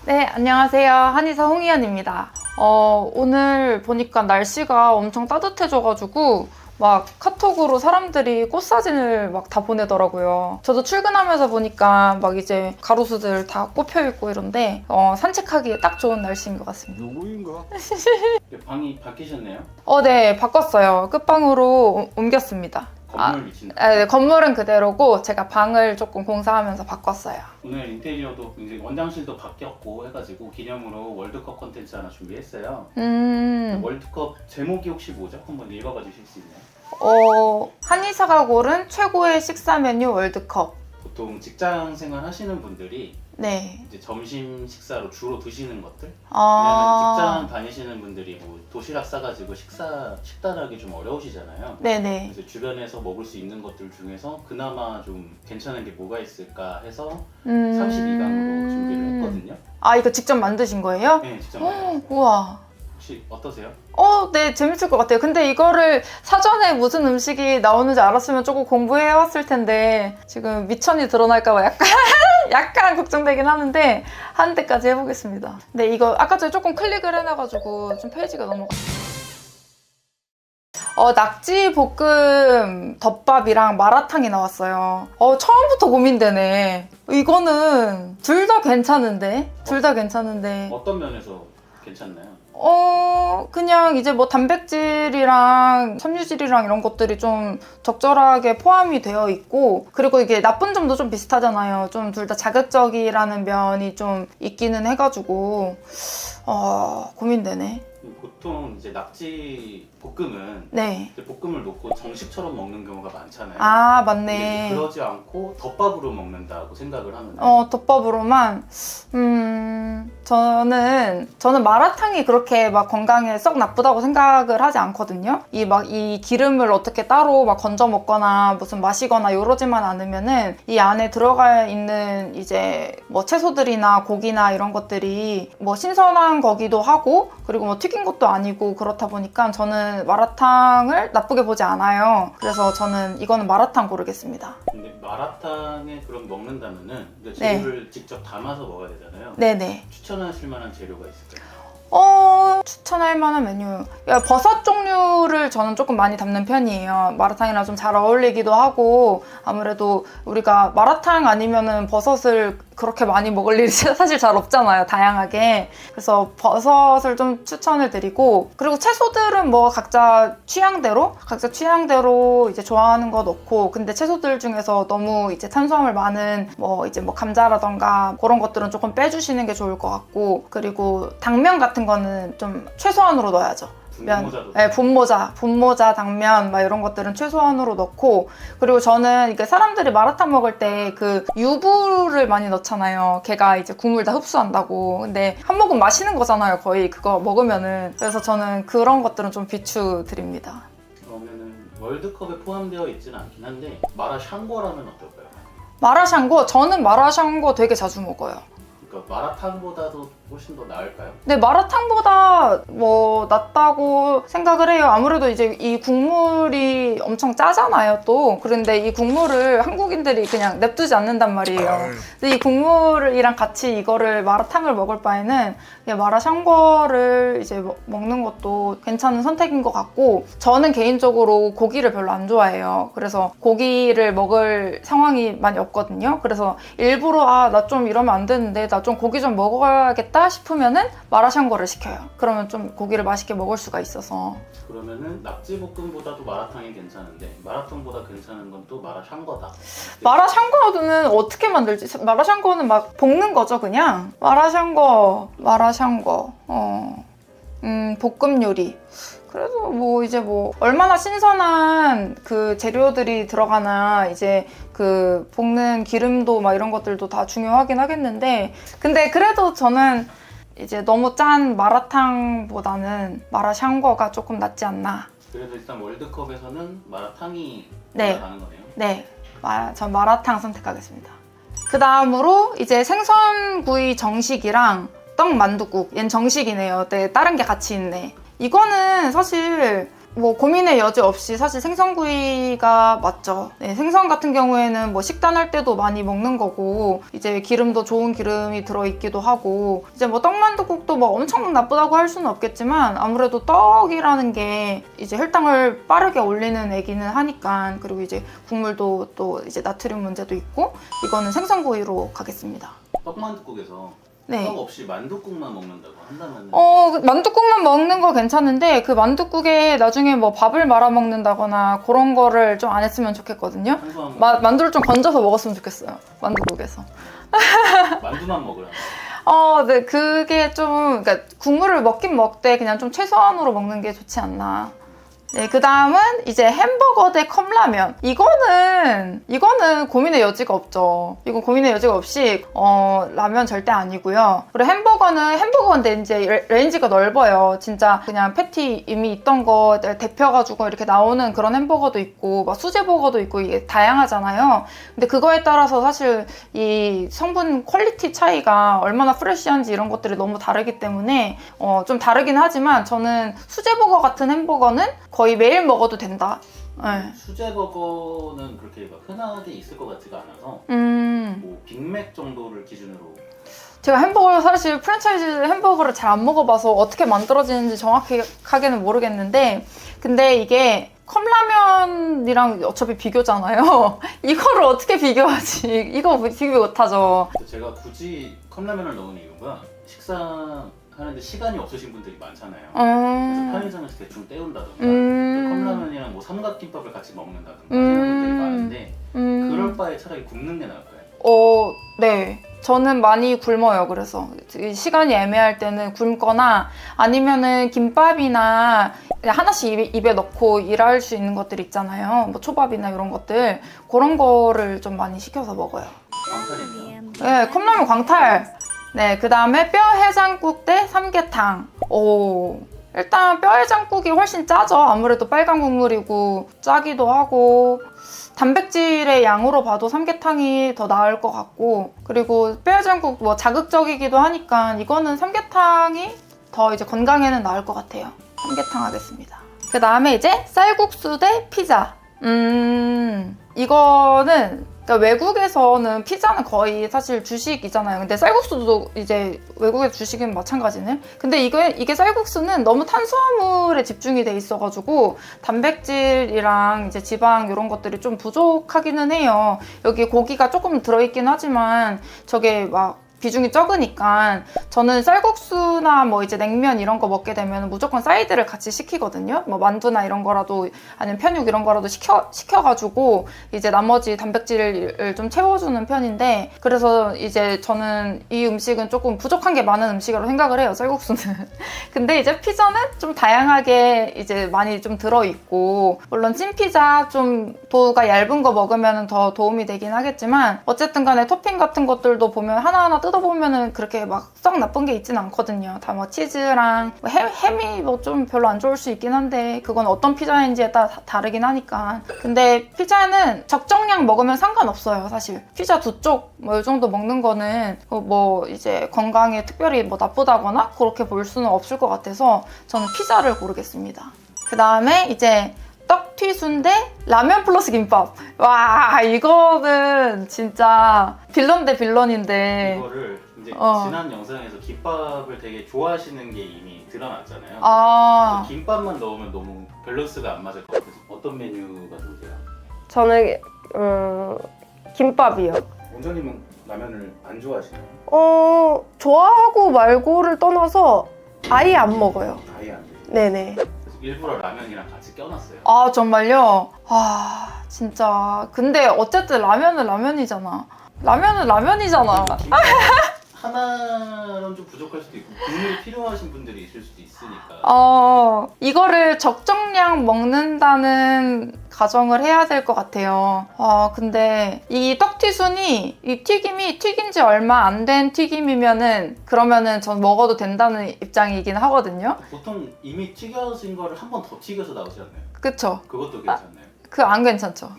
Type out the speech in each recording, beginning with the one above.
네, 안녕하세요. 한의사 홍희연입니다. 오늘 보니까 날씨가 엄청 따뜻해져가지고 막 카톡으로 사람들이 꽃사진을 막 다 보내더라고요. 저도 출근하면서 보니까 막 이제 가로수들 다 꽃 펴있고 이런데 산책하기에 딱 좋은 날씨인 것 같습니다. 누구인가? 방이 바뀌셨네요? 네, 바꿨어요. 끝방으로 옮겼습니다. 건물 위치는? 네, 건물은 그대로고 제가 방을 조금 공사하면서 바꿨어요. 오늘 인테리어도 이제 원장실도 바뀌었고 해가지고 기념으로 월드컵 콘텐츠 하나 준비했어요. 월드컵 제목이 혹시 뭐죠? 한번 읽어봐 주실 수 있나요? 한의사가 고른 최고의 식사 메뉴 월드컵. 보통 직장 생활 하시는 분들이 네. 이제 점심 식사로 주로 드시는 것들? 왜냐면 직장 아, 다니시는 분들이 뭐 도시락 싸가지고 식단하기 좀 어려우시잖아요. 네네. 그래서 주변에서 먹을 수 있는 것들 중에서 그나마 좀 괜찮은 게 뭐가 있을까 해서 32강으로 준비를 했거든요. 아, 이거 직접 만드신 거예요? 네, 직접 만들었어요. 우와. 혹시 어떠세요? 네, 재밌을 것 같아요. 근데 이거를 사전에 무슨 음식이 나오는지 알았으면 조금 공부해왔을 텐데 지금 미천이 드러날까봐 약간 걱정되긴 하는데 하는 데까지 해보겠습니다. 근데 이거 아까 전에 조금 클릭을 해놔가지고 좀 페이지가 넘어갔어요. 낙지 볶음 덮밥이랑 마라탕이 나왔어요. 처음부터 고민되네. 이거는 둘 다 괜찮은데? 둘 다 괜찮은데. 어떤 면에서 괜찮나요? 그냥 이제 뭐 단백질이랑 섬유질이랑 이런 것들이 좀 적절하게 포함이 되어 있고, 그리고 이게 나쁜 점도 좀 비슷하잖아요. 좀 둘 다 자극적이라는 면이 좀 있기는 해가지고, 고민되네. 보통 이제 낙지 볶음은 네. 이제 볶음을 놓고 정식처럼 먹는 경우가 많잖아요. 아, 근데 이제 맞네. 그러지 않고 덮밥으로 먹는다고 생각을 하는데 덮밥으로만, 저는 마라탕이 그렇게 막 건강에 썩 나쁘다고 생각을 하지 않거든요. 이 기름을 어떻게 따로 막 건져 먹거나 무슨 마시거나 이러지만 않으면은 이 안에 들어가 있는 이제 뭐 채소들이나 고기나 이런 것들이 뭐 신선한 거기도 하고, 그리고 뭐 튀긴 것도 아니고 그렇다 보니까 저는 마라탕을 나쁘게 보지 않아요. 그래서 저는 이거는 마라탕 고르겠습니다. 근데 마라탕에 그럼 먹는다면은 이제 네. 재료를 직접 담아서 먹어야 되잖아요. 네네. 추천하실 만한 재료가 있을까요? 추천할 만한 메뉴. 버섯 종류를 저는 조금 많이 담는 편이에요. 마라탕이랑 좀 잘 어울리기도 하고, 아무래도 우리가 마라탕 아니면은 버섯을 그렇게 많이 먹을 일이 사실 잘 없잖아요, 다양하게. 그래서 버섯을 좀 추천을 드리고, 그리고 채소들은 뭐 각자 취향대로 이제 좋아하는 거 넣고, 근데 채소들 중에서 너무 이제 탄수화물 많은 뭐 이제 뭐 감자라던가 그런 것들은 조금 빼주시는 게 좋을 것 같고, 그리고 당면 같은 거는 좀 최소한으로 넣어야죠. 분모자도 네, 분모자, 당면 막 이런 것들은 최소한으로 넣고, 그리고 저는 이게 사람들이 마라탕 먹을 때 그 유부를 많이 넣잖아요. 걔가 이제 국물 다 흡수한다고. 근데 한 모금 마시는 거잖아요, 거의 그거 먹으면은. 그래서 저는 그런 것들은 좀 비추드립니다. 그러면은 월드컵에 포함되어 있지는 않긴 한데 마라샹궈라면 어떨까요? 마라샹궈, 저는 마라샹궈 되게 자주 먹어요. 그러니까 마라탕보다도 훨씬 더 나을까요? 근데 마라탕보다 뭐 낫다고 생각을 해요. 아무래도 이제 이 국물이 엄청 짜잖아요, 또. 그런데 이 국물을 한국인들이 그냥 냅두지 않는단 말이에요. 근데 이 국물이랑 같이 이거를 마라탕을 먹을 바에는 그냥 마라샹궈를 이제 먹는 것도 괜찮은 선택인 것 같고, 저는 개인적으로 고기를 별로 안 좋아해요. 그래서 고기를 먹을 상황이 많이 없거든요. 그래서 일부러 나 좀 이러면 안 되는데 나 좀 고기 좀 먹어야겠다 싶으면은 마라샹궈를 시켜요. 그러면 좀 고기를 맛있게 먹을 수가 있어서. 그러면은 낙지볶음보다도 마라탕이 괜찮은데 마라탕보다 괜찮은 건 또 마라샹궈다. 마라샹궈는 어떻게 만들지? 마라샹궈는 막 볶는 거죠, 그냥. 마라샹궈. 볶음 요리. 그래도 뭐 이제 뭐 얼마나 신선한 그 재료들이 들어가나, 이제 그 볶는 기름도 막 이런 것들도 다 중요하긴 하겠는데, 근데 그래도 저는 이제 너무 짠 마라탕보다는 마라샹궈가 조금 낫지 않나. 그래도 일단 월드컵에서는 마라탕이 네. 올라가는 거네요. 네, 전 마라탕 선택하겠습니다. 그 다음으로 이제 생선구이 정식이랑 떡 만둣국. 얜 정식이네요. 네, 다른 게 같이 있네. 이거는 사실 뭐 고민의 여지 없이 사실 생선구이가 맞죠. 네, 생선 같은 경우에는 뭐 식단할 때도 많이 먹는 거고 이제 기름도 좋은 기름이 들어있기도 하고 이제 뭐 떡만둣국도 뭐 엄청 나쁘다고 할 수는 없겠지만 아무래도 떡이라는 게 이제 혈당을 빠르게 올리는 애기는 하니까 그리고 이제 국물도 또 이제 나트륨 문제도 있고 이거는 생선구이로 가겠습니다. 떡만둣국에서 네. 떡 없이 만둣국만 먹는다고 한다면 만둣국만 먹는 거 괜찮은데 그 만둣국에 나중에 뭐 밥을 말아 먹는다거나 그런 거를 좀 안 했으면 좋겠거든요. 만두를 좀 건져서 먹었으면 좋겠어요. 만둣국에서. 만두만 먹으라. 네, 그게 좀, 그러니까 국물을 먹긴 먹되 그냥 좀 최소한으로 먹는 게 좋지 않나. 네, 그 다음은 이제 햄버거 대 컵라면. 이거는 고민의 여지가 없죠. 이건 고민의 여지가 없이, 라면 절대 아니고요. 그리고 햄버거인데 이제 레인지가 넓어요. 진짜 그냥 패티 이미 있던 거 데펴가지고 이렇게 나오는 그런 햄버거도 있고, 막 수제버거도 있고, 이게 다양하잖아요. 근데 그거에 따라서 사실 이 성분 퀄리티 차이가 얼마나 프레쉬한지 이런 것들이 너무 다르기 때문에, 좀 다르긴 하지만 저는 수제버거 같은 햄버거는 거의 매일 먹어도 된다. 네. 수제버거는 그렇게 막 흔하게 있을 것 같지가 않아서 뭐 빅맥 정도를 기준으로 제가 사실 프랜차이즈 햄버거를 잘 안 먹어봐서 어떻게 만들어지는지 정확하게는 모르겠는데 근데 이게 컵라면이랑 어차피 비교잖아요. 이거를 어떻게 비교하지? 이거 비교 못하죠. 제가 굳이 컵라면을 넣은 이유가 식사하는데 시간이 없으신 분들이 많잖아요. 그래서 편의점에서 대충 때운다던가 컵라면이랑 뭐 삼각김밥을 같이 먹는다던가 하시는 분들이 많은데 그럴 바에 차라리 굽는 게 나을까요? 네. 저는 많이 굶어요. 그래서 시간이 애매할 때는 굶거나 아니면은 김밥이나 하나씩 입에 넣고 일할 수 있는 것들 있잖아요. 뭐 초밥이나 이런 것들 그런 거를 좀 많이 시켜서 먹어요. 광탈이네요. 네, 컵라면 광탈. 네, 그 다음에 뼈 해장국 대 삼계탕. 일단 뼈 해장국이 훨씬 짜죠. 아무래도 빨간 국물이고 짜기도 하고 단백질의 양으로 봐도 삼계탕이 더 나을 것 같고 그리고 뼈 해장국 뭐 자극적이기도 하니까 이거는 삼계탕이 더 이제 건강에는 나을 것 같아요. 삼계탕 하겠습니다. 그 다음에 이제 쌀국수 대 피자. 이거는 그러니까 외국에서는 피자는 거의 사실 주식이잖아요. 근데 쌀국수도 이제 외국의 주식은 마찬가지네. 근데 이게 쌀국수는 너무 탄수화물에 집중이 돼 있어가지고 단백질이랑 이제 지방 이런 것들이 좀 부족하기는 해요. 여기 고기가 조금 들어있긴 하지만 저게 막 비중이 적으니까 저는 쌀국수나 뭐 이제 냉면 이런 거 먹게 되면 무조건 사이드를 같이 시키거든요. 뭐 만두나 이런 거라도 아니면 편육 이런 거라도 시켜가지고 이제 나머지 단백질을 좀 채워주는 편인데 그래서 이제 저는 이 음식은 조금 부족한 게 많은 음식으로 생각을 해요. 쌀국수는. 근데 이제 피자는 좀 다양하게 이제 많이 좀 들어있고 물론 찐피자 좀 도우가 얇은 거 먹으면 더 도움이 되긴 하겠지만 어쨌든 간에 토핑 같은 것들도 보면 하나하나 뜯어보면은 그렇게 막 썩 나쁜 게 있진 않거든요. 다 뭐 치즈랑 뭐 햄이 뭐 좀 별로 안 좋을 수 있긴 한데 그건 어떤 피자인지에 따라 다르긴 하니까. 근데 피자는 적정량 먹으면 상관없어요. 사실 피자 2쪽 뭐 이 정도 먹는 거는 뭐 이제 건강에 특별히 뭐 나쁘다거나 그렇게 볼 수는 없을 것 같아서 저는 피자를 고르겠습니다. 그 다음에 이제 떡튀순 대 라면 플러스 김밥. 와, 이거는 진짜 빌런 대 빌런인데 이거를 이제 지난 영상에서 김밥을 되게 좋아하시는 게 이미 드러났잖아요. 김밥만 넣으면 너무 밸런스가 안 맞을 것 같아서 어떤 메뉴가 좋으세요? 저는 김밥이요. 원장님은 라면을 안 좋아하시나요? 좋아하고 말고를 떠나서 아예 안 먹어요. 아예 안 돼요? 네네. 그래서 일부러 라면이랑 같이 껴놨어요. 아, 정말요? 진짜. 근데 어쨌든 라면은 라면이잖아. 라면은 라면이잖아. 하나는 좀 부족할 수도 있고 국물이 필요하신 분들이 있을 수도 있으니까 이거를 적정량 먹는다는 가정을 해야 될 것 같아요. 근데 이 떡튀순이 이 튀김이 튀긴 지 얼마 안 된 튀김이면은 그러면은 전 먹어도 된다는 입장이긴 하거든요. 보통 이미 튀겨진 거를 한 번 더 튀겨서 나오지 않나요? 그쵸? 그것도 괜찮나요? 안 괜찮죠.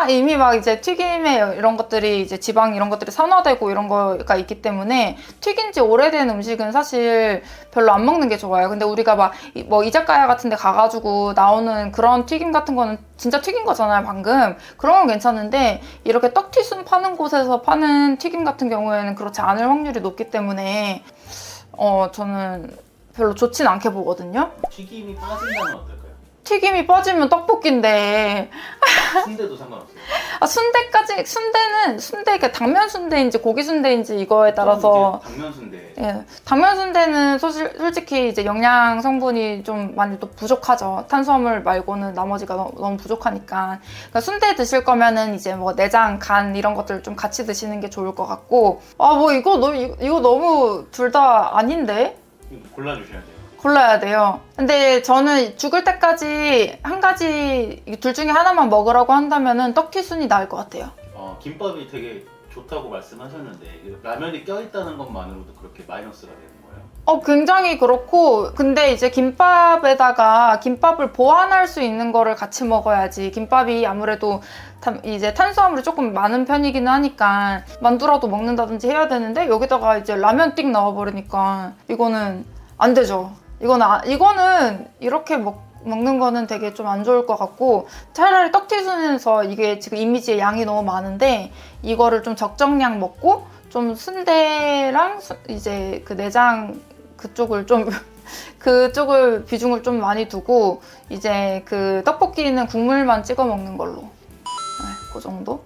이미 막 이제 튀김에 이런 것들이 이제 지방 이런 것들이 산화되고 이런 거가 있기 때문에 튀긴 지 오래된 음식은 사실 별로 안 먹는 게 좋아요. 근데 우리가 막 뭐 이자카야 같은 데 가가지고 나오는 그런 튀김 같은 거는 진짜 튀긴 거잖아요, 방금. 그런 건 괜찮은데 이렇게 떡튀순 파는 곳에서 파는 튀김 같은 경우에는 그렇지 않을 확률이 높기 때문에 저는 별로 좋진 않게 보거든요. 튀김이 빠진다면 어떨까요? 튀김이 빠지면 떡볶이인데 순대도 상관없어요. 순대, 당면 순대인지 고기 순대인지 이거에 따라서 당면 순대. 예, 당면 순대는 솔직히 이제 영양 성분이 좀 많이 또 부족하죠. 탄수화물 말고는 나머지가 너무 부족하니까. 그러니까 순대 드실 거면은 이제 뭐 내장, 간 이런 것들 좀 같이 드시는 게 좋을 것 같고. 뭐 이거 너무 둘 다 아닌데? 골라주셔야 돼요. 골라야 돼요. 근데 저는 죽을 때까지 한 가지 둘 중에 하나만 먹으라고 한다면은 떡튀순이 나을 것 같아요. 김밥이 되게 좋다고 말씀하셨는데 라면이 껴있다는 것만으로도 그렇게 마이너스가 되는 거예요? 굉장히 그렇고, 근데 이제 김밥에다가 김밥을 보완할 수 있는 거를 같이 먹어야지. 김밥이 아무래도 이제 탄수화물이 조금 많은 편이기는 하니까 만두라도 먹는다든지 해야 되는데 여기다가 이제 라면 띡 넣어버리니까 이거는 안 되죠. 이거는 이렇게 먹는 거는 되게 좀 안 좋을 것 같고, 차라리 떡튀순에서 이게 지금 이미지에 양이 너무 많은데 이거를 좀 적정량 먹고 좀 순대랑 이제 그 내장 그쪽을 좀 그쪽을 비중을 좀 많이 두고 이제 그 떡볶이는 국물만 찍어 먹는 걸로. 그 정도.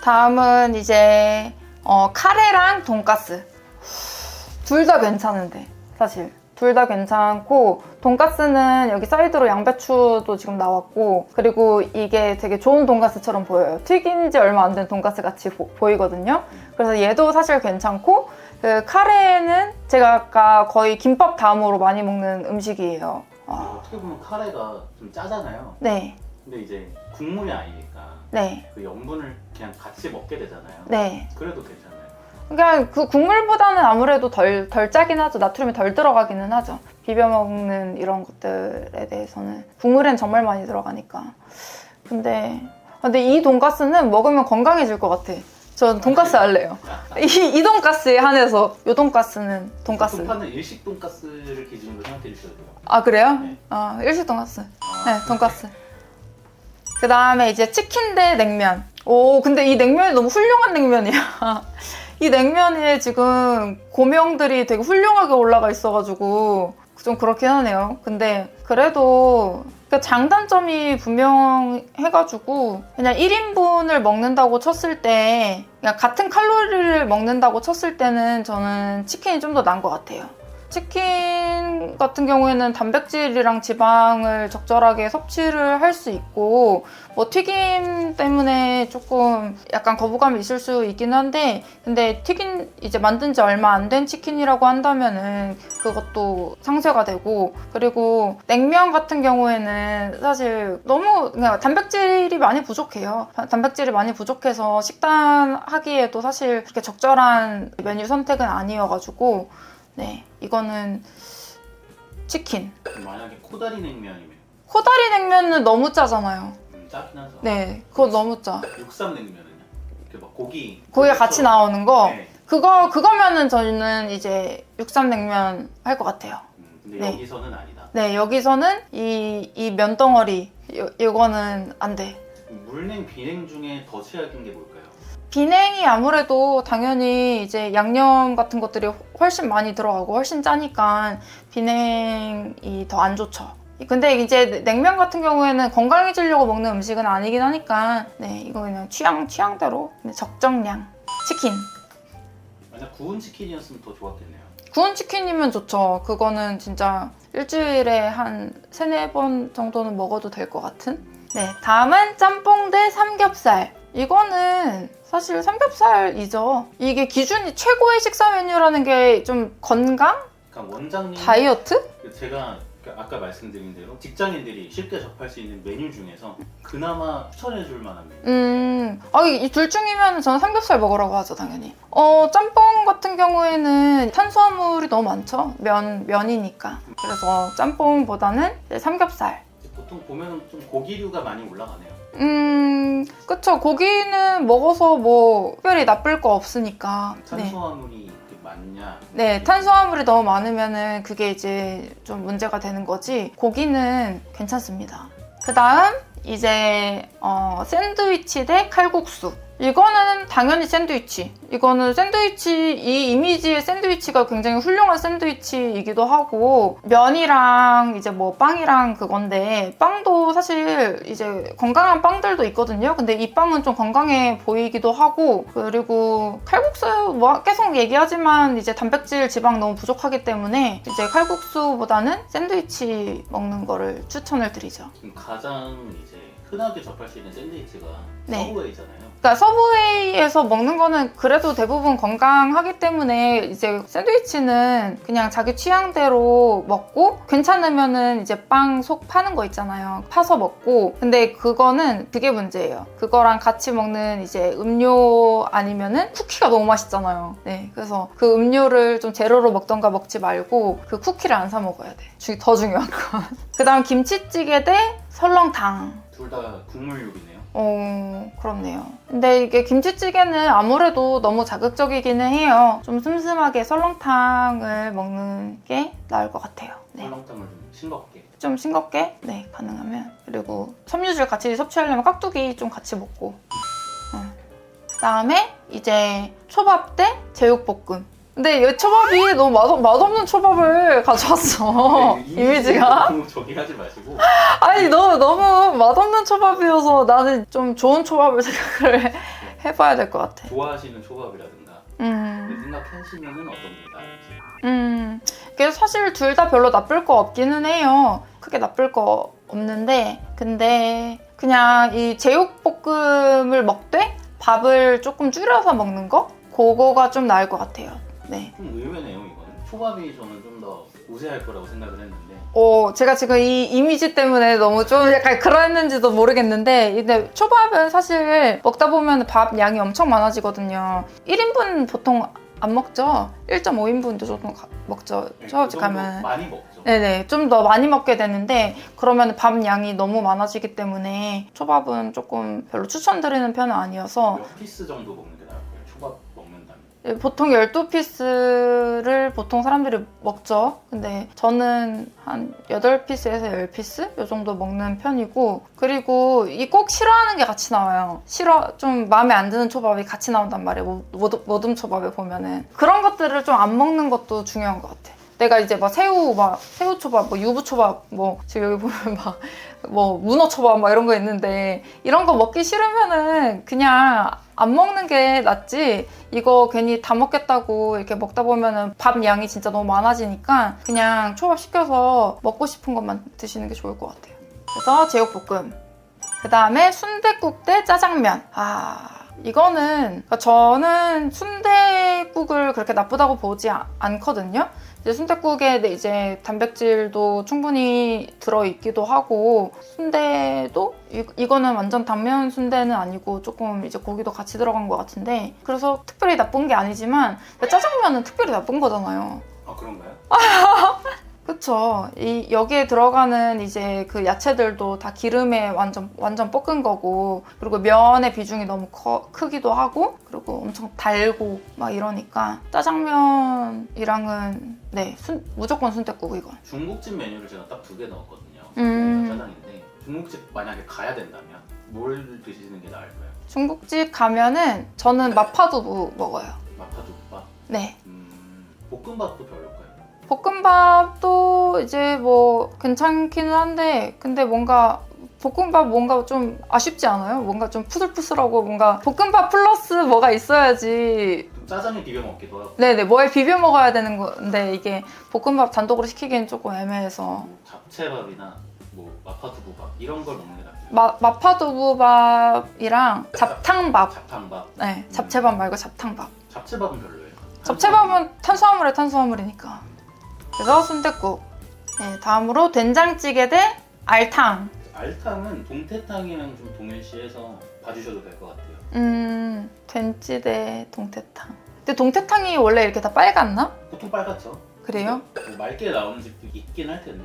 다음은 이제 카레랑 돈가스. 둘 다 괜찮은데 사실. 둘 다 괜찮고, 돈가스는 여기 사이드로 양배추도 지금 나왔고, 그리고 이게 되게 좋은 돈가스처럼 보여요. 튀긴 지 얼마 안 된 돈가스 같이 보이거든요. 그래서 얘도 사실 괜찮고, 그 카레는 제가 아까 거의 김밥 다음으로 많이 먹는 음식이에요. 어떻게 보면 카레가 좀 짜잖아요. 네. 근데 이제 국물이 아니니까 네. 그 염분을 그냥 같이 먹게 되잖아요. 네. 그래도 괜찮아요. 그러니까 그 국물보다는 아무래도 덜 짜긴 하죠. 나트륨이 덜 들어가기는 하죠. 비벼 먹는 이런 것들에 대해서는. 국물엔 정말 많이 들어가니까. 근데 이 돈가스는 먹으면 건강해질 것 같아. 전 돈가스 할래요. 이 돈가스에 한해서. 이 돈가스는 돈가스. 파는 일식 돈가스를 기준으로 생각해 주셔도 돼요. 아, 그래요? 네. 일식 돈가스. 네, 돈가스. 그 다음에 이제 치킨 대 냉면. 근데 이 냉면이 너무 훌륭한 냉면이야. 이 냉면에 지금 고명들이 되게 훌륭하게 올라가 있어가지고 좀 그렇긴 하네요. 근데 그래도 장단점이 분명해가지고 그냥 1인분을 먹는다고 쳤을 때, 그냥 같은 칼로리를 먹는다고 쳤을 때는 저는 치킨이 좀 더 나은 것 같아요. 치킨 같은 경우에는 단백질이랑 지방을 적절하게 섭취를 할 수 있고, 뭐 튀김 때문에 조금 약간 거부감이 있을 수 있긴 한데, 근데 이제 만든 지 얼마 안 된 치킨이라고 한다면은 그것도 상쇄가 되고, 그리고 냉면 같은 경우에는 사실 너무 그냥 단백질이 많이 부족해요. 단백질이 많이 부족해서 식단하기에도 사실 그렇게 적절한 메뉴 선택은 아니어가지고, 네, 이거는 치킨. 만약에 코다리 냉면이면 코다리 냉면은 너무 짜잖아요. 짜긴 하죠. 네, 그거 너무 짜. 육삼 냉면은요? 이렇게 막 고기가 같이 나오는 거. 네. 그거면은 저는 이제 육삼냉면 할 것 같아요. 근데 네. 여기서는 아니다. 네, 여기서는 이 면덩어리 이거는 안 돼. 물냉, 비냉 중에 더 최악인 게 뭘까요? 비냉이 아무래도 당연히 이제 양념 같은 것들이 훨씬 많이 들어가고 훨씬 짜니까 비냉이 더 안 좋죠. 근데 이제 냉면 같은 경우에는 건강해지려고 먹는 음식은 아니긴 하니까, 네, 이거 그냥 취향대로 적정량. 치킨. 만약 구운 치킨이었으면 더 좋았겠네요. 구운 치킨이면 좋죠. 그거는 진짜 일주일에 한 3-4번 정도는 먹어도 될 것 같은? 네, 다음은 짬뽕 대 삼겹살. 이거는 사실 삼겹살이죠. 이게 기준이 최고의 식사 메뉴라는 게 좀 건강? 그러니까 원장님 다이어트? 제가 아까 말씀드린 대로 직장인들이 쉽게 접할 수 있는 메뉴 중에서 그나마 추천해줄 만한 메뉴. 이 둘 중이면 저는 삼겹살 먹으라고 하죠, 당연히. 짬뽕 같은 경우에는 탄수화물이 너무 많죠. 면이니까. 그래서 짬뽕보다는 삼겹살. 보통 보면 좀 고기류가 많이 올라가네요. 그쵸. 고기는 먹어서 뭐 특별히 나쁠 거 없으니까. 네. 탄수화물이 이렇게 많냐? 네, 탄수화물이 너무 많으면은 그게 이제 좀 문제가 되는 거지. 고기는 괜찮습니다. 그 다음 이제 샌드위치 대 칼국수. 이거는 당연히 샌드위치. 이거는 샌드위치, 이 이미지의 샌드위치가 굉장히 훌륭한 샌드위치이기도 하고, 면이랑 이제 뭐 빵이랑 그건데, 빵도 사실 이제 건강한 빵들도 있거든요. 근데 이 빵은 좀 건강해 보이기도 하고, 그리고 칼국수 뭐 계속 얘기하지만 이제 단백질 지방 너무 부족하기 때문에 이제 칼국수보다는 샌드위치 먹는 거를 추천을 드리죠. 지금 가장 이제 흔하게 접할 수 있는 샌드위치가 네. 서브웨이잖아요. 그러니까 서브웨이에서 먹는 거는 그래도 대부분 건강하기 때문에 이제 샌드위치는 그냥 자기 취향대로 먹고 괜찮으면은 이제 빵 속 파는 거 있잖아요. 파서 먹고. 근데 그거는 그게 문제예요. 그거랑 같이 먹는 이제 음료 아니면은 쿠키가 너무 맛있잖아요. 네. 그래서 그 음료를 좀 제로로 먹던가 먹지 말고 그 쿠키를 안 사 먹어야 돼. 더 중요한 건. 그 다음 김치찌개 대 설렁탕. 둘 다 국물 요리네요. 그렇네요. 근데 이게 김치찌개는 아무래도 너무 자극적이기는 해요. 좀 슴슴하게 설렁탕을 먹는 게 나을 것 같아요. 네. 설렁탕을 좀 싱겁게. 좀 싱겁게? 네, 가능하면. 그리고 섬유질 같이 섭취하려면 깍두기 좀 같이 먹고. 그다음에 이제 초밥 대 제육볶음. 근데 이 초밥이 너무 맛없는 초밥을 가져왔어. 네, 이미지가. 너무 저기 하지 마시고. 아니 너무 맛없는 초밥이어서 나는 좀 좋은 초밥을 생각을 해봐야 될 것 같아. 좋아하시는 초밥이라든가 생각하시면은 어떤 게 나을지. 그게 사실 둘 다 별로 나쁠 거 없기는 해요. 크게 나쁠 거 없는데 근데 그냥 이 제육볶음을 먹되 밥을 조금 줄여서 먹는 거? 그거가 좀 나을 것 같아요. 네. 좀 의외네요 이거는. 초밥이 저는 좀 더 우세할 거라고 생각을 했는데. 제가 지금 이 이미지 때문에 너무 좀 약간 그랬는지도 모르겠는데 근데 초밥은 사실 먹다 보면 밥 양이 엄청 많아지거든요. 1인분 보통 안 먹죠? 1.5인분도 조금 먹죠. 초밥집 가면. 많이 먹죠. 네네. 좀 더 많이 먹게 되는데 그러면 밥 양이 너무 많아지기 때문에 초밥은 조금 별로 추천드리는 편은 아니어서 몇 피스 정도 먹는 게 나을 거예요? 초밥 먹는다면. 보통 12피스를 보통 사람들이 먹죠. 근데 저는 한 8피스에서 10피스? 이 정도 먹는 편이고 그리고 이 꼭 싫어하는 게 같이 나와요. 좀 마음에 안 드는 초밥이 같이 나온단 말이에요. 모듬 초밥에 보면은. 그런 것들을 좀 안 먹는 것도 중요한 것 같아. 내가 이제 새우초밥, 유부초밥, 지금 여기 보면 문어초밥 이런 거 있는데 이런 거 먹기 싫으면은 그냥 안 먹는 게 낫지. 이거 괜히 다 먹겠다고 이렇게 먹다 보면은 밥 양이 진짜 너무 많아지니까 그냥 초밥 시켜서 먹고 싶은 것만 드시는 게 좋을 것 같아요. 그래서 제육볶음. 그 다음에 순댓국 대 짜장면. 이거는 저는 순댓국을 그렇게 나쁘다고 보지 않거든요. 이제 순댓국에 이제 단백질도 충분히 들어있기도 하고 순대도 이거는 완전 당면 순대는 아니고 조금 이제 고기도 같이 들어간 것 같은데 그래서 특별히 나쁜 게 아니지만 짜장면은 특별히 나쁜 거잖아요. 아 그런가요? 그쵸. 여기에 들어가는 이제 그 야채들도 다 기름에 완전 볶은 거고, 그리고 면의 비중이 너무 크기도 하고, 그리고 엄청 달고 막 이러니까 짜장면이랑은 네, 무조건 순댓국 이건. 중국집 메뉴를 제가 딱 2개 넣었거든요. 짜장인데 중국집 만약에 가야 된다면 뭘 드시는 게 나을까요? 중국집 가면은 저는 마파두부 먹어요. 마파두부밥? 네. 볶음밥도 별로일까요? 볶음밥도 이제 괜찮기는 한데 근데 볶음밥 뭔가 좀 아쉽지 않아요? 뭔가 좀 푸슬푸슬하고 뭔가 볶음밥 플러스 뭐가 있어야지. 좀 짜장에 비벼 먹기도 하고. 네네, 뭐에 비벼 먹어야 되는 건데 이게 볶음밥 단독으로 시키기엔 조금 애매해서. 잡채밥이나 마파두부밥 이런 걸 먹는 게 낫죠. 마파두부밥이랑 잡탕밥. 잡탕밥. 네, 잡채밥 말고 잡탕밥. 잡채밥은 별로예요. 잡채밥은 탄수화물이니까. 그래서 순댓국. 네, 다음으로 된장찌개 대 알탕. 알탕은 동태탕이랑 좀 동일시해서 봐주셔도 될 것 같아요. 된찌 대 동태탕. 근데 동태탕이 원래 이렇게 다 빨갛나? 보통 빨갛죠. 그래요? 맑게 나오는 집도 있긴 할 텐데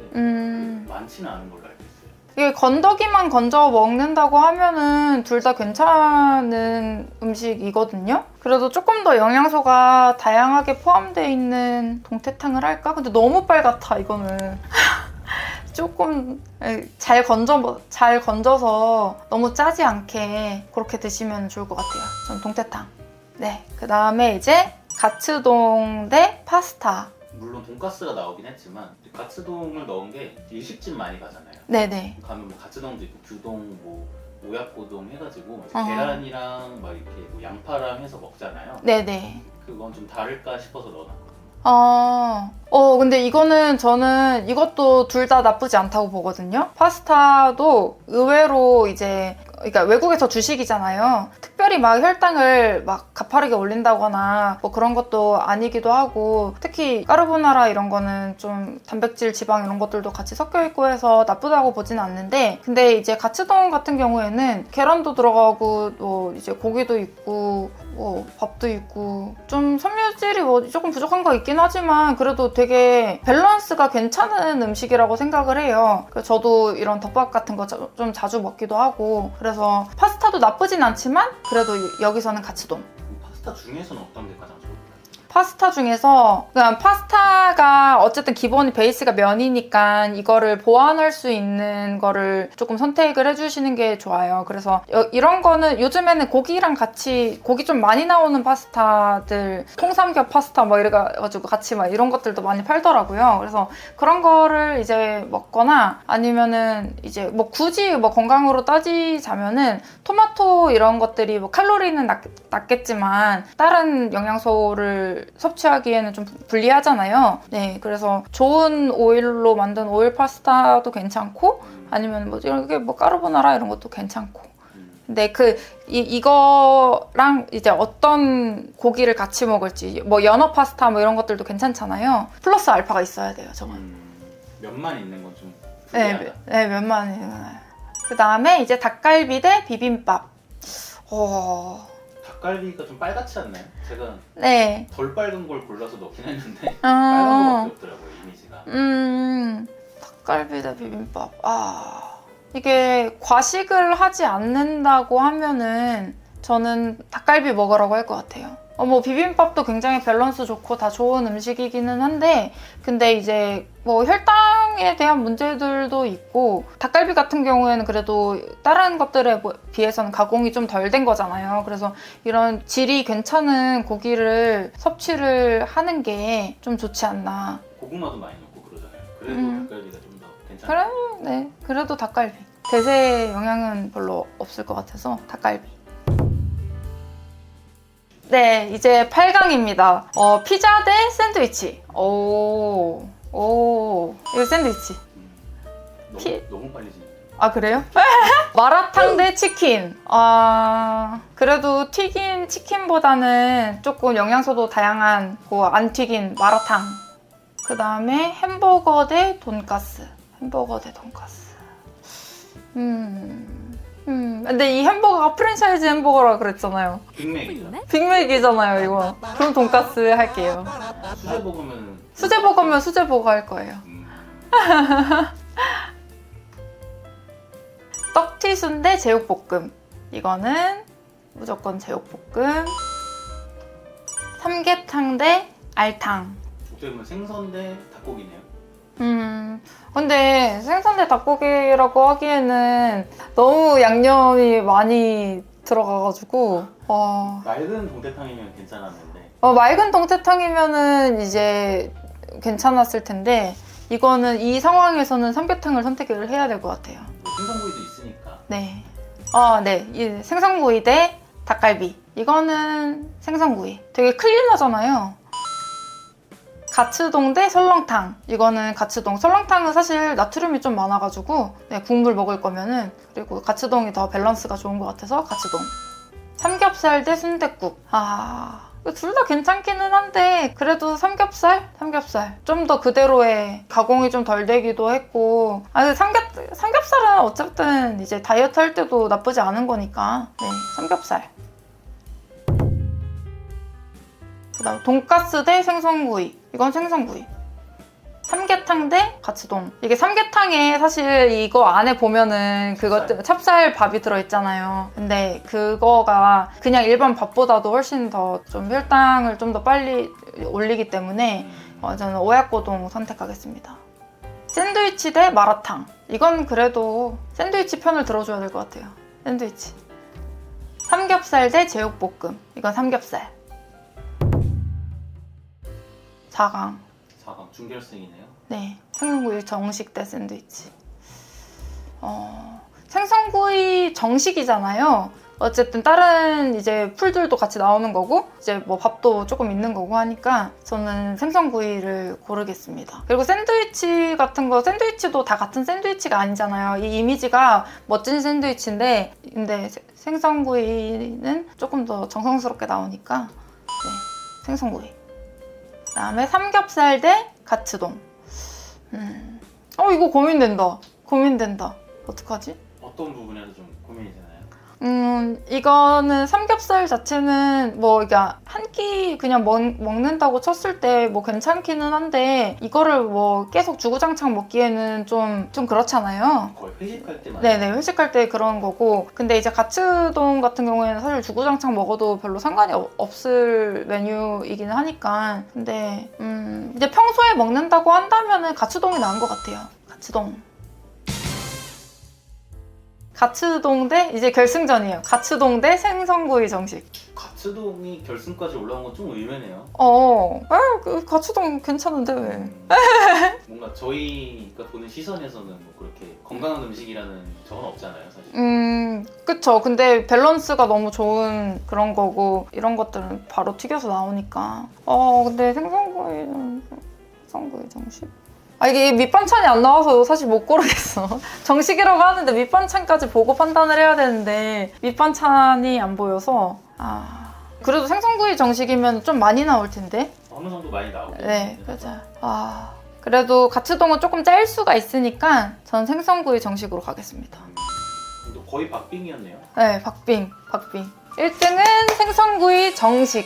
많지는 않은 걸로 알고 있어요. 이게 건더기만 건져 먹는다고 하면은 둘 다 괜찮은 음식이거든요. 그래도 조금 더 영양소가 다양하게 포함되어 있는 동태탕을 할까? 근데 너무 빨갛다 이거는. 조금 잘 건져서 너무 짜지 않게 그렇게 드시면 좋을 것 같아요. 전 동태탕. 네, 그 다음에 이제 가츠동 대 파스타. 물론 돈가스가 나오긴 했지만 가츠동을 넣은 게 일식집 많이 가잖아요. 네네. 가면 뭐 가츠동도 있고 규동, 뭐 오야코동 해가지고 이제 어허. 계란이랑 막 이렇게 뭐 양파랑 해서 먹잖아요. 네네. 그건 좀 다를까 싶어서 넣어놨거든요. 근데 저는 이것도 둘 다 나쁘지 않다고 보거든요. 파스타도 의외로 그러니까 외국에서 주식이잖아요. 특별히 막 혈당을 막 가파르게 올린다거나 뭐 그런 것도 아니기도 하고, 특히 까르보나라 이런 거는 좀 단백질, 지방 이런 것들도 같이 섞여 있고 해서 나쁘다고 보지는 않는데, 근데 이제 가츠동 같은 경우에는 계란도 들어가고 뭐 이제 고기도 있고 뭐 밥도 있고 좀 섬유질이 뭐 조금 부족한 거 있긴 하지만 그래도 되게 밸런스가 괜찮은 음식이라고 생각을 해요. 그래서 저도 이런 덮밥 같은 거 좀 자주 먹기도 하고, 그래서 파스타도 나쁘진 않지만 그래도 여기서는 가츠동. 그럼 파스타 중에서는 어떤 게 가장 좋을까요? 파스타 중에서 그냥 파스타가 어쨌든 기본 베이스가 면이니까 이거를 보완할 수 있는 거를 조금 선택을 해주시는 게 좋아요. 그래서 이런 거는 요즘에는 고기랑 같이, 고기 좀 많이 나오는 파스타들, 통삼겹 파스타 뭐 이래가지고 같이 막 이런 것들도 많이 팔더라고요. 그래서 그런 거를 이제 먹거나, 아니면은 이제 뭐 굳이 뭐 건강으로 따지자면은 토마토 이런 것들이 뭐 칼로리는 낮겠지만 다른 영양소를 섭취하기에는 좀 불리하잖아요. 네, 그래서 좋은 오일로 만든 오일 파스타도 괜찮고, 아니면 뭐 이렇게 뭐 까르보나라 이런 것도 괜찮고. 근데 이거랑 이제 어떤 고기를 같이 먹을지, 뭐 연어 파스타 뭐 이런 것들도 괜찮잖아요. 플러스 알파가 있어야 돼요, 저건. 면만 있는 건 좀 네, 불리하다. 네, 면만. 그 다음에 이제 닭갈비 대 비빔밥. 닭갈비가 좀 빨갛지 않나요? 제가 네. 덜 빨간 걸 골라서 넣긴 했는데 빨간 거밖에 없더라고요, 이미지가. 닭갈비 대 비빔밥. 이게 과식을 하지 않는다고 하면은 저는 닭갈비 먹으라고 할 것 같아요. 뭐 비빔밥도 굉장히 밸런스 좋고 다 좋은 음식이기는 한데, 근데 이제 뭐 혈당에 대한 문제들도 있고, 닭갈비 같은 경우에는 그래도 다른 것들에 비해서는 가공이 좀 덜 된 거잖아요. 그래서 이런 질이 괜찮은 고기를 섭취를 하는 게 좀 좋지 않나. 고구마도 많이 넣고 그러잖아요. 그래도 닭갈비가 좀 더 괜찮아요. 그래요? 네, 그래도 닭갈비. 대세 영향은 별로 없을 것 같아서 닭갈비. 네, 이제 8강입니다. 피자 대 샌드위치. 이거 샌드위치. 너무 빨리 지네. 아, 그래요? 마라탕 대 치킨. 그래도 튀긴 치킨보다는 조금 영양소도 다양한 안 튀긴 마라탕. 그 다음에 햄버거 대 돈가스. 근데 이 햄버거가 프랜차이즈 햄버거라 그랬잖아요. 빅맥이죠. 빅맥이잖아요, 이거. 그럼 돈가스 할게요. 수제버거면 수제버거 할 거예요. 떡튀순 대 제육볶음. 이거는 무조건 제육볶음. 삼계탕 대 알탕. 어떻게 보면 생선 대 닭고기네요. 근데 생선 대 닭고기라고 하기에는 너무 양념이 많이 들어가가지고. 맑은 동태탕이면 괜찮았는데. 맑은 동태탕이면은 이제 괜찮았을 텐데, 이거는 이 상황에서는 삼계탕을 선택을 해야 될 것 같아요. 생선구이도 있으니까. 네. 네. 이 생선구이 대 닭갈비. 이거는 생선구이. 되게 클린하잖아요. 가츠동 대 설렁탕. 이거는 가츠동. 설렁탕은 사실 나트륨이 좀 많아가지고 국물 먹을 거면은, 그리고 가츠동이 더 밸런스가 좋은 것 같아서 가츠동. 삼겹살 대 순댓국. 둘 다 괜찮기는 한데 그래도 삼겹살? 좀 더 그대로의 가공이 좀 덜 되기도 했고, 삼겹살은 어쨌든 이제 다이어트 할 때도 나쁘지 않은 거니까. 네, 삼겹살. 그 다음 돈가스 대 생선구이. 이건 생선구이. 삼계탕 대 가츠동. 이게 삼계탕에 사실 이거 안에 보면은 그것 찹쌀밥이 들어있잖아요. 근데 그거가 그냥 일반 밥보다도 훨씬 더 좀 혈당을 좀 더 빨리 올리기 때문에 저는 오야코동 선택하겠습니다. 샌드위치 대 마라탕. 이건 그래도 샌드위치 편을 들어줘야 될 것 같아요. 샌드위치. 삼겹살 대 제육볶음. 이건 삼겹살. 4강. 4강 준결승이네요. 네. 생선구이 정식 대 샌드위치. 생선구이 정식이잖아요. 어쨌든 다른 이제 풀들도 같이 나오는 거고 이제 뭐 밥도 조금 있는 거고 하니까 저는 생선구이를 고르겠습니다. 그리고 샌드위치 같은 거, 샌드위치도 다 같은 샌드위치가 아니잖아요. 이 이미지가 멋진 샌드위치인데 근데 생선구이는 조금 더 정성스럽게 나오니까 네, 생선구이. 그다음에 삼겹살 대 가츠동. 이거 고민된다. 어떡하지? 어떤 부분에서 좀 고민이 되나요? 이거는 삼겹살 자체는 뭐 이게 한 끼 그냥 먹는다고 쳤을 때 뭐 괜찮기는 한데 이거를 뭐 계속 주구장창 먹기에는 좀 그렇잖아요. 거의 회식할 때만. 네네, 회식할 때 그런 거고. 근데 이제 가츠동 같은 경우에는 사실 주구장창 먹어도 별로 상관이 없을 메뉴이기는 하니까. 근데 이제 평소에 먹는다고 한다면은 가츠동이 나은 것 같아요. 가츠동 대 이제 결승전이에요. 가츠동 대 생선구이 정식. 가츠동이 결승까지 올라온 건 좀 의외네요. 가츠동 괜찮은데 왜? 뭔가 저희가 보는 시선에서는 뭐 그렇게 건강한 음식이라는 적은 없잖아요, 사실. 그쵸. 근데 밸런스가 너무 좋은 그런 거고 이런 것들은 바로 튀겨서 나오니까. 근데 생선구이 정식? 이게 밑반찬이 안 나와서 사실 못 고르겠어. 정식이라고 하는데 밑반찬까지 보고 판단을 해야 되는데 밑반찬이 안 보여서 그래도 생선구이 정식이면 좀 많이 나올 텐데. 어느 정도 많이 나오겠죠. 네, 그죠. 그래도 가츠동은 조금 짤 수가 있으니까 전 생선구이 정식으로 가겠습니다. 거의 박빙이었네요. 네, 박빙. 1등은 생선구이 정식.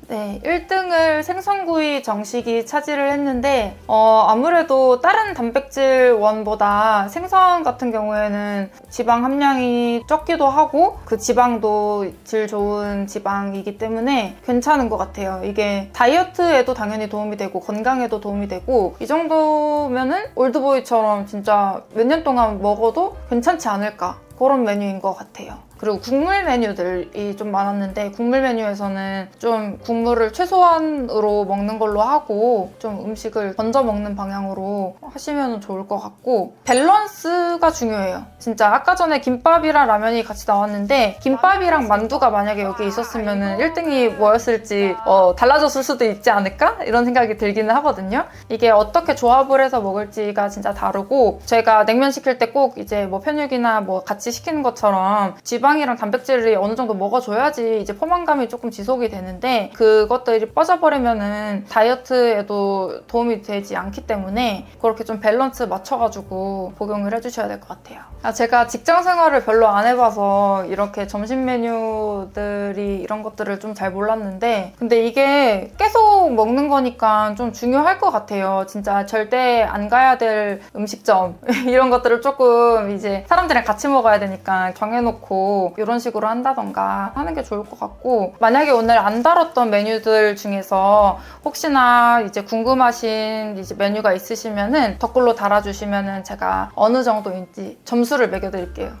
네, 1등을 생선구이 정식이 차지를 했는데 아무래도 다른 단백질 원보다 생선 같은 경우에는 지방 함량이 적기도 하고 그 지방도 질 좋은 지방이기 때문에 괜찮은 것 같아요. 이게 다이어트에도 당연히 도움이 되고 건강에도 도움이 되고 이 정도면은 올드보이처럼 진짜 몇 년 동안 먹어도 괜찮지 않을까 그런 메뉴인 것 같아요. 그리고 국물 메뉴들이 좀 많았는데 국물 메뉴에서는 좀 국물을 최소한으로 먹는 걸로 하고 좀 음식을 건져 먹는 방향으로 하시면 좋을 것 같고 밸런스가 중요해요. 진짜 아까 전에 김밥이랑 라면이 같이 나왔는데 김밥이랑 만두가 만약에 여기 있었으면 1등이 뭐였을지 달라졌을 수도 있지 않을까? 이런 생각이 들기는 하거든요. 이게 어떻게 조합을 해서 먹을지가 진짜 다르고 제가 냉면 시킬 때 꼭 이제 뭐 편육이나 뭐 같이 시키는 것처럼 지방이랑 단백질이 어느 정도 먹어줘야지 이제 포만감이 조금 지속이 되는데 그것들이 빠져버리면은 다이어트에도 도움이 되지 않기 때문에 그렇게 좀 밸런스 맞춰가지고 복용을 해주셔야 될 것 같아요. 제가 직장 생활을 별로 안 해봐서 이렇게 점심 메뉴들이 이런 것들을 좀 잘 몰랐는데 근데 이게 계속 먹는 거니까 좀 중요할 것 같아요. 진짜 절대 안 가야 될 음식점 이런 것들을 조금 이제 사람들이랑 같이 먹어야 되니까 정해놓고 이런 식으로 한다던가 하는 게 좋을 것 같고 만약에 오늘 안 다뤘던 메뉴들 중에서 혹시나 이제 궁금하신 이제 메뉴가 있으시면은 댓글로 달아주시면은 제가 어느 정도인지 점수를 매겨드릴게요.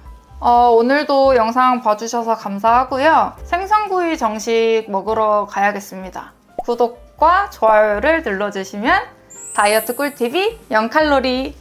오늘도 영상 봐주셔서 감사하고요. 생선구이 정식 먹으러 가야겠습니다. 구독과 좋아요를 눌러주시면 다이어트 꿀팁이 0칼로리